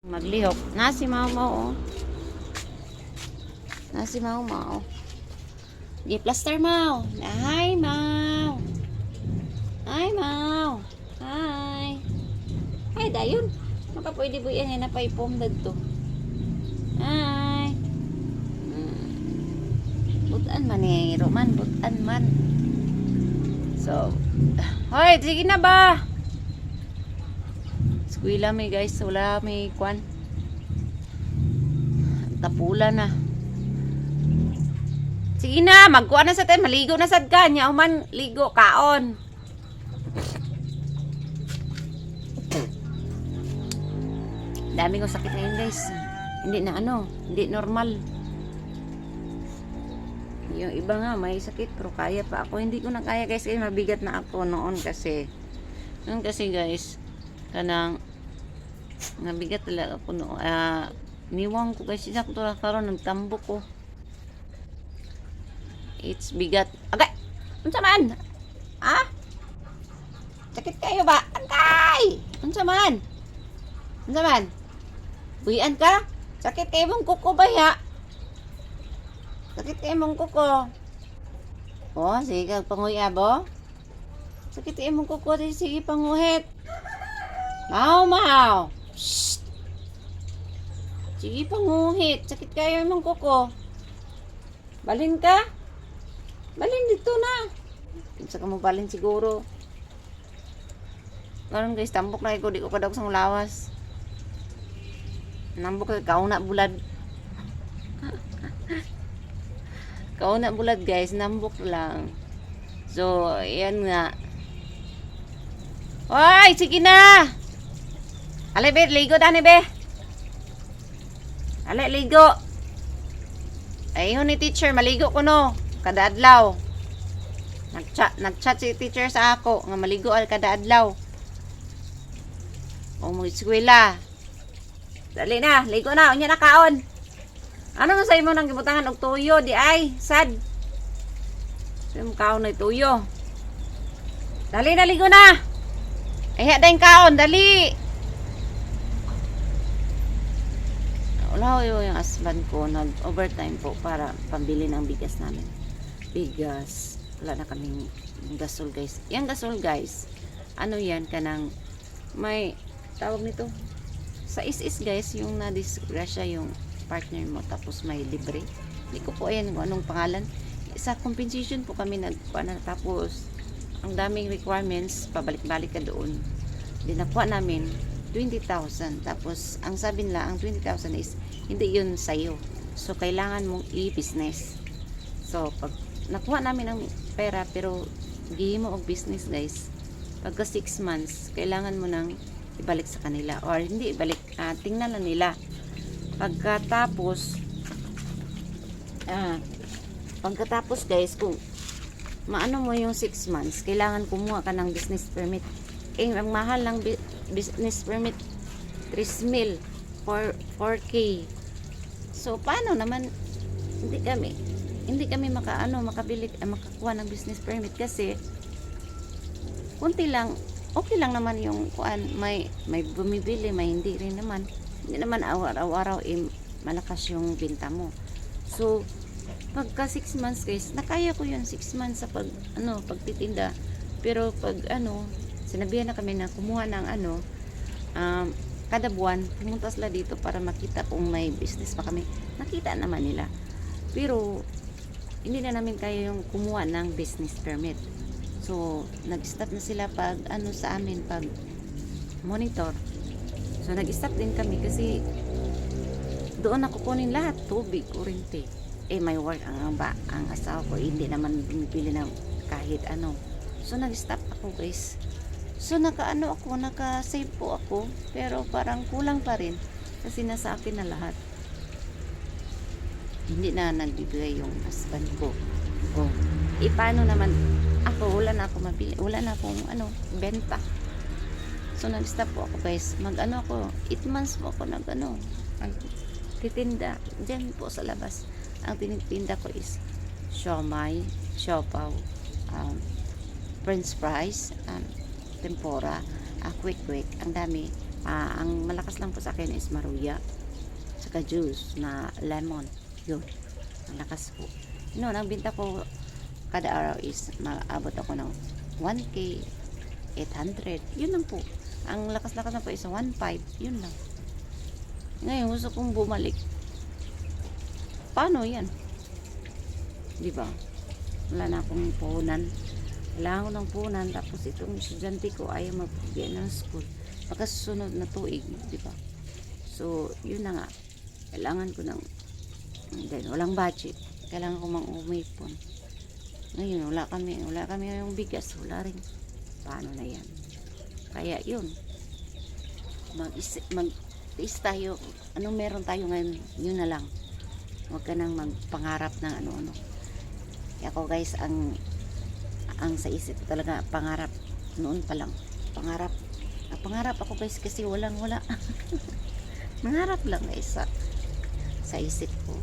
Maglihok. Nasi mau-mau oh. Nasi mau-mau. Di plaster mau. Hi mau. Hi mau. Hi. Hi dayon. Maka pwede buyan yan na paipom dagto. Hi. Butan man eh. Roman. Butan man. So. Hoy, sige na ba? Eskwela may guys, wala may kwan. Tapula na. Sige na, magkuha na sa tayo, maligo na sad ka. Nya man ligo kaon. Dami kong sakit ngayon guys. Hindi na hindi normal. Yung iba nga may sakit pero kaya pa ako. Hindi ko na kaya guys kasi mabigat na ako noon kasi. Noon kasi guys, kanang nabigat talaga ako no. Niwang ko guys siya ko karon nagtambok ko. It's bigat. Agay. Unsa man? Ah? Sakit kayo ba? Agay. Unsa man? Unsa man? Buyan ka? Sakit kayo mong kuko ba ya? Sakit kayo mong kuko. Oh, sige kag panguya bo. Sakit kayo mong kuko, sige panguhit. Mau. Shh. Sige panguhit. Sakit kayo mong kuko. Balin ka? Balin dito na. Pinsa ka mo balin siguro. Karon guys, tambok na ko. Di ko kadawag sa lawas. Nambok ka kauna bulad. Kauna bulad guys. Nambok lang. So, yan nga. Hoy, sige na. Alay be, ligo dani be. Alay, ligo. Ayun ni teacher, maligo ko no. Kada adlaw. Nag-chat si teacher sa ako nga maligo al kada adlaw. O mo eskwela. Dali na, ligo na, unya na kaon. Ano sa imo nang gibutangan og tuyo di ay sad. Sim kaon na tuyo. Dali na, ligo na. Ay daing kaon, dali. Wala yung husband ko nag-overtime po para pambili ng bigas namin. Bigas. Wala na kaming gasol guys. Yung gasol guys, ano yan kanang may tawag nito. Sa is guys, yung na-disgrasya yung partner mo tapos may libre. Hindi ko po ayan kung anong pangalan. Sa compensation po kami tapos ang daming requirements, pabalik-balik ka doon. Dinakuha namin 20,000. Tapos, ang sabi nila, ang 20,000 is, hindi yun sa'yo. So, kailangan mong i-business. So, pag nakuha namin ang pera, pero gihi mo og business, guys. Pagka 6 months, kailangan mo nang ibalik sa kanila. Or, hindi ibalik, tingnan lang nila. Pagkatapos, guys, kung maano mo yung 6 months, kailangan kumuha ka ng business permit. Ang mahal ng business permit 3,000 4K. So paano naman hindi kami makabili makakuha ng business permit kasi kunti lang, okay lang naman yung kuan, may bumibili, may hindi rin naman. Hindi naman araw-araw malakas yung benta mo. So pagka 6 months guys, nakaya ko yun 6 months sa pagtitinda. Pero pag sinabihan na kami na kumuha ng kada buwan, pumunta sila dito para makita kung may business pa kami. Nakita naman nila. Pero, hindi na namin kaya yung kumuha ng business permit. So, nag-stop na sila pag sa amin, pag monitor. So, nag-stop din kami kasi doon ako kunin lahat. Tubig, kuryente. May work ang asawa ko. Hindi naman bumibili ng kahit ano. So, nag-stop ako guys. So naka-save po ako, pero parang kulang pa rin kasi nasa akin na lahat. Hindi na nagbibigay yung husband ko. Paano naman ako, wala na ako mabili, wala na akong benta. So nag-stop po ako guys. 8 months po ako titinda diyan po sa labas. Ang tinitinda ko is siomai, siopaw, french fries, tempura, quick, ang dami. Ang malakas lang po sa akin is maruya. Saka juice na lemon. Yun. Malakas po. Noon, ang binta ko kada araw is maabot ako ng 1K, 800. Yun lang po. Ang lakas-lakas na po is 1.5. Yun lang. Ngayon, gusto kong bumalik. Paano yan? Di ba? Wala na akong puhunan. Kailangan ko ng puhunan. Tapos itong estudyante ko ayaw mag-get ng school. Pagkasunod na tuig. Di ba? So, yun na nga. Kailangan ko ng walang budget. Kailangan ko mang umipon. Ngayon, wala kami yung bigas. Wala rin. Paano na yan? Kaya yun. Mag-tiis tayo. Anong meron tayo ngayon? Yun na lang. Huwag ka nang magpangarap ng ano-ano. Kaya ako guys, ang sa isip ko talaga, pangarap. Noon pa lang. Pangarap. Pangarap ako guys kasi wala. Mangarap lang guys sa isip ko.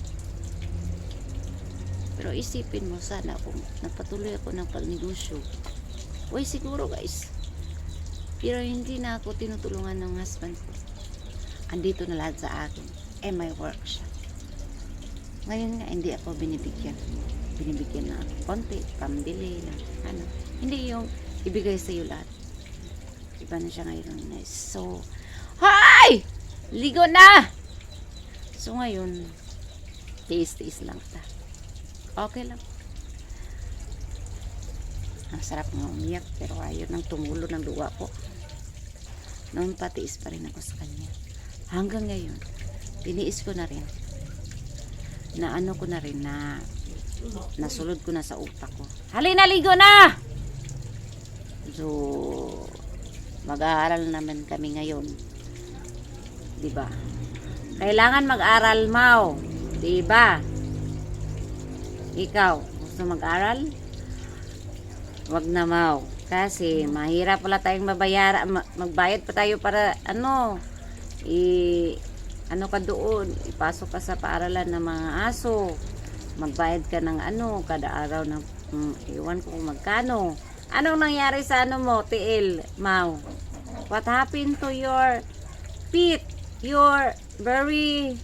Pero isipin mo sana kung nagpatuloy ako ng pagnegosyo. Uy, siguro guys. Pero hindi na ako tinutulungan ng husband ko. Andito na lahat sa akin. May work siya. Ngayon nga, hindi ako binibigyan. Binibigyan na konti, pambili na ano. Hindi yung ibigay sa iyo lahat. Iba na siya ngayon. So, hi! Ligo na! So ngayon, tiis-tiis lang ta. Okay lang. Ang sarap nga umiyak, pero ayaw nang tumulo ng luha ko. Noon patiis pa rin ako sa kanya. Hanggang ngayon, tiniis ko na rin. Na ano ko na rin, na nasulod ko na sa utak ko. Halina, ligo na! So, mag-aaral naman kami ngayon. Diba? Kailangan mag-aral, Mau. Diba? Ikaw, gusto mag-aral? Wag na, Mau. Kasi mahirap pala tayong magbayad pa tayo para ano ka doon, ipasok ka sa paaralan ng mga aso, magbayad ka ng ano kada araw ng iwan ko kung magkano. Anong nangyari sa ano mo, TL, Mau? What happened to your feet? You're very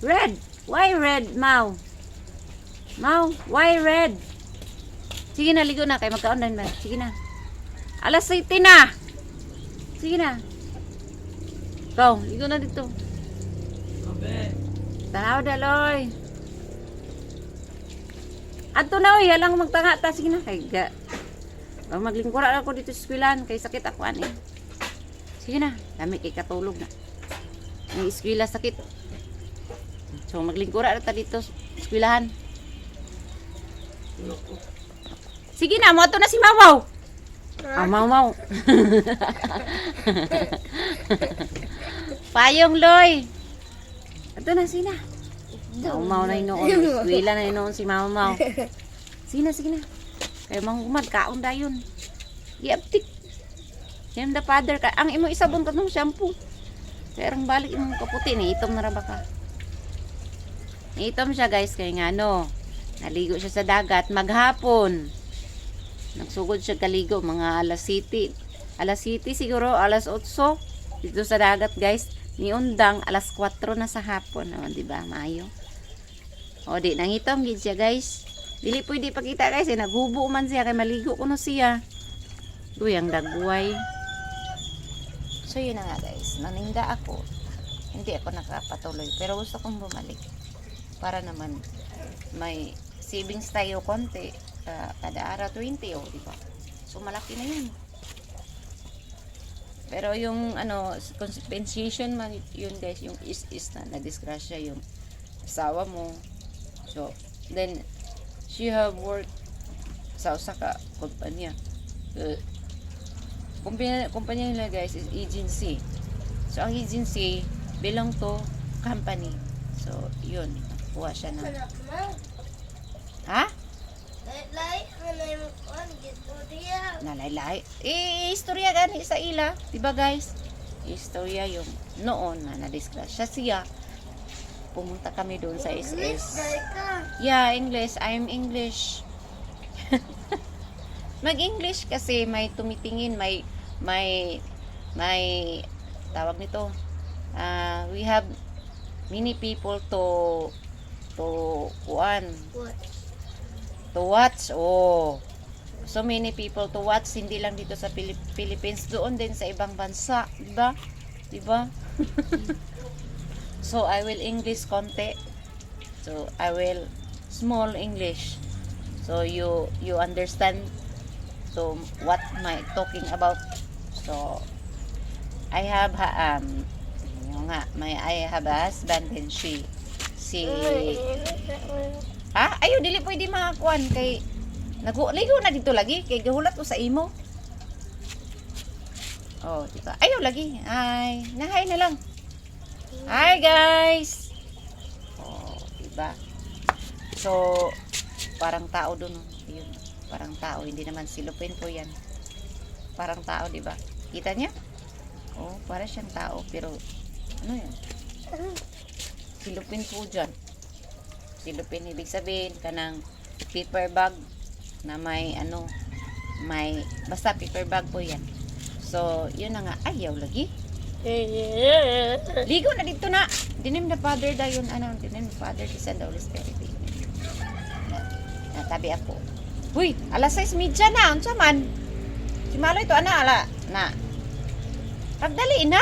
red. Why red, Mau? Mau, why red? Sige na, ligo na. Kaya magka-online ba? Sige na. Alas 7 na. Sige na. Ikaw, ligo na dito. Tanaw, daloy. Ato na, oy. Halang magtanga ta. Sige na. Kaya maglingkura ako dito sa eskwelahan. Kaya sakit ako, ani. Sige na. Dami kay katulog na. May eskwela sakit. So, maglingkura na ta dito sa eskwelahan. Sige na, mo na si Mamaw. Mamaw. Payong, Loy. Ito na, sina. Mamaw na inoon. Eskwela na inoon si Mamaw. Sige na. Kaya mangumad, kaon da yun. Iaptik. Yan da father ka. Ang imo isabon ka ng shampoo. Kaya rang balik yung kaputi. Itom na raba ka. Itom siya guys. Kaya nga no. Naligo siya sa dagat. Maghapon. Nagsugod siya kaligo. Mga alas 7. Alas 7 siguro. Alas 8. Dito sa dagat guys. Niundang. Alas 4 na sa hapon. O, diba? Maayo. O di. Nangitom gid siya guys. Dili pwede pakita guys. Naghubo man siya. Kaya maligo ko no siya. Uy, ang dagway. So yun na nga guys. Naninda ako. Hindi ako nakapatuloy. Pero gusto kong bumalik. Para naman may savings tayo konti. Kada araw 20 di ba? So malaki na yun. Pero yung ano, compensation man yun guys, yung is na disgrasya yung asawa mo. So then she have work sa Osaka kumpanya. Kumpanya nila guys is agency. So ang agency belong to company. So yun, kuha siya ng ha? Nalaylay. Istorya gani sa ila. Diba guys? Istorya yung noon na nadisgrasya siya. Pumunta kami doon sa SS. Yeah, English. I'm English. Mag-English kasi may tumitingin, may may tawag nito, we have many people to kuan What? to watch. Oh, so many people to watch, hindi lang dito sa Philippines, doon din sa ibang bansa, di ba? Di ba? So I will English konti. So I will small English. So you understand so what am I talking about. So I have yun nga, I have a husband and si ayo dili pwede makakuan kay naguligo na dito lagi kay gahulat ko sa imo. Oh, diba? Ayaw lagi. Ay, nahay na lang. Hi guys. Oh, diba? So, parang tao doon. Oh. Ayun, parang tao. Hindi naman silupin po yan. Parang tao, diba? Kita niya? Oh, para siyang tao. Pero, ano yan? Silupin po dyan. Silupin, ibig sabihin, kanang paper bag na may, may, basta paper bag po yan. So, yun na nga, ayaw lagi. Ligo na dito na. Dinim the Father dayon, dinim the Father, the Son, the Holy Spirit. Natabi ako. Uy, alas 6:30 na, unsa man? Si Maloy to, ala, na. Pagdali na.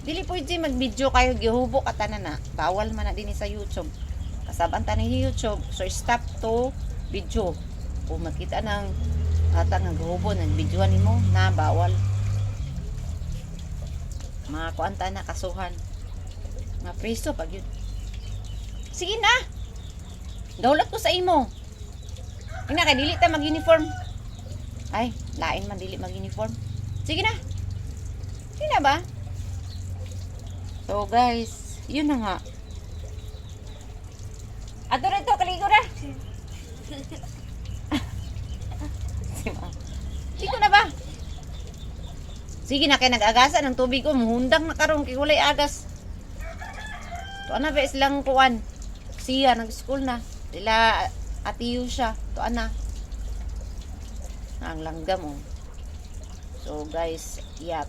Dili po yung mag-video kayo, gihubok at na. Bawal man na din sa YouTube. Kasaban ta ni YouTube, so stop to video. Kung makita ng atang naghubo, nag-videoan mo, na bawal. Mga kuanta na kasuhan. Mga preso pag yun. Sige na. Gaulat ko sa imo. Ina kay dili ta mag-uniform. Ay, lain man dili mag-uniform. Sige na. Sige na ba? So guys, yun na nga. Ato rin to, kaligo na. Ligo na ba? Sige na kay nag-agasan ng tubig ko, muhundang na karon kay walay agas. To ana ba silang kuan. Siya nag-school na. Sila atiyo siya. To ana. Ang langgam oh. So guys, yeah.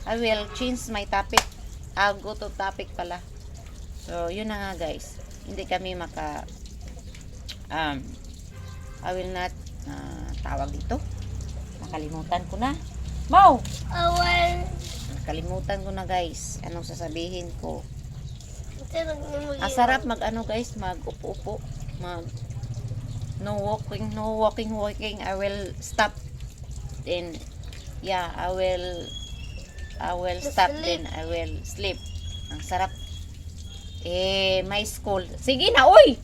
I will change my topic. I'll go to topic pala. So yun na nga guys. Hindi kami maka I will not tawag dito. Nakalimutan ko na. Mau! Nakalimutan ko na guys. Anong sasabihin ko? Sarap mag guys, mag upo-upo. No walking. I will stop. Then yeah, I will stop then I will sleep. Ang sarap. My school. Sige na, oy!